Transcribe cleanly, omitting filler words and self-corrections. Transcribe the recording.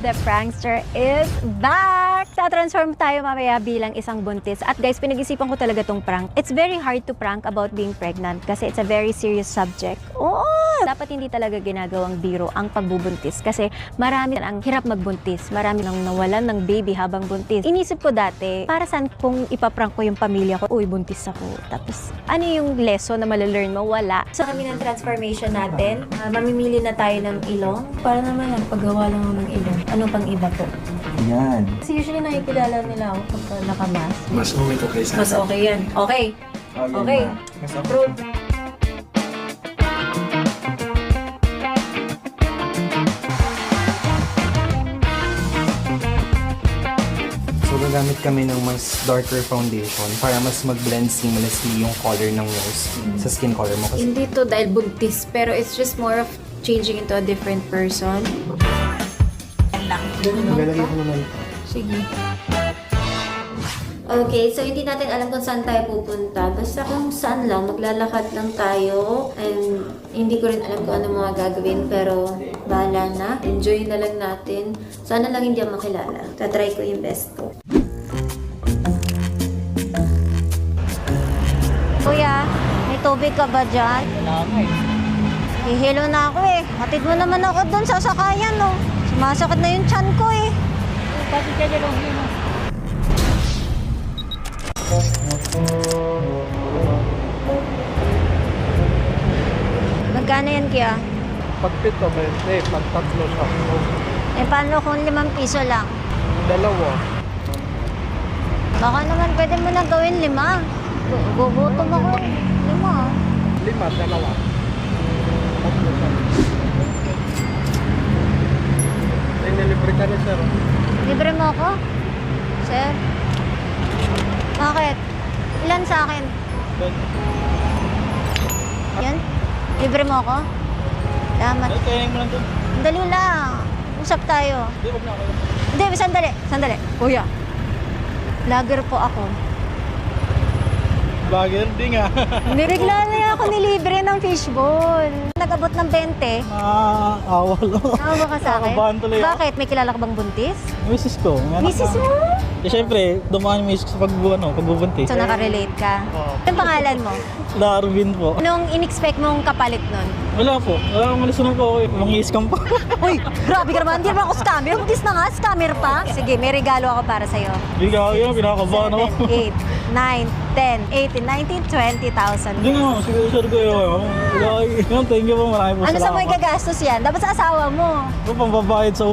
The prankster is back! Tatransform tayo mamaya bilang isang buntis. At guys, pinag-isipan ko talaga tong prank. It's very hard to prank about being pregnant kasi it's a very serious subject. Oh! Dapat hindi talaga ginagawang biro ang pagbubuntis kasi marami ang hirap magbuntis. Marami nang nawalan ng baby habang buntis. Inisip ko dati, para saan kung ipaprank ko yung pamilya ko, uy, buntis ako. Tapos, ano yung lesson na malalearn mo? Wala. So, kami ng transformation natin. Mamimili na tayo ng ilong. Para naman paggawa lang ng ilong. Ano pang iba po? Yan. Kasi usually nakikilala nila ako pagka nakamas. Mas okay to kaysa. Mas okay yan. Okay. Okay. Mas Approve. So, gagamit kami ng mas darker foundation para mas mag-blend seamlessly yung color ng nose sa skin color mo. Kasi Hindi to dahil buntis, pero it's just more of changing into a different person. nagalagay ko naman. Sige. Okay, so hindi natin alam kung saan tayo pupunta. Basta kung saan lang, maglalakad lang tayo. And hindi ko rin alam kung ano mga gagawin, pero bahala na. Enjoy na lang natin. Sana lang hindi ako makilala. Tatry ko yung best ko. Kuya, may tubig ka ba dyan? Wala ka eh. Hihilo na ako eh. Hatid mo naman ako doon sa sakayan, no? Sumasakit na yung tiyan ko eh. Bakit ka dyan yun? Magkano yan, Kuya? Pag pito, 20. Pag tatlo, 10. Eh, paano kung 5 piso lang? Dalawa. Baka naman pwede mo na gawin 5. Gugutom ako. 5. 5, dalawa. Tatlo siya. Ay, nilibre ka na, sir. Libre mo ako? Sir? Bakit? Ilan sa akin? 20. Yan? Libre mo ako? Salamat. Ay, kaya mo lang doon. Dali lang. Usap tayo. Hindi, wag na ako. Hindi, sandali. Sandali. Kuya. Vlogger po ako. Bagay, hindi nga. Nirigla na ako nilibre ng fishball. Nag-abot ng 20. Awa lang. Tawa ka sa akin? Nakabahan tuloy ako. Bakit? May kilala ka bang buntis? Misis ko. Misis mo? Eh, syempre, dumaan yung misis ko sa pagbubuntis. So, nakarelate ka. Oo. Anong pangalan mo? Darwin po. Anong in-expect mong kapalit nun? Wala po. Wala akong malisunan po ako eh. Mangi-scam pa. Uy, grabe ka naman. Hindi naman ako scammer. Buntis na nga, scammer pa. Sige, may regalo ako para sa'yo. Hindi ka ako yun. Pinakabahan ako. 7, 8, 9, 10, 18, 19, 20,000. Hindi nga. Siguro sure ko yun. Thank you po. Marami po Ano sa salamat. mo gagastos yan? Dapat sa asawa mo. Ito pang babayad sa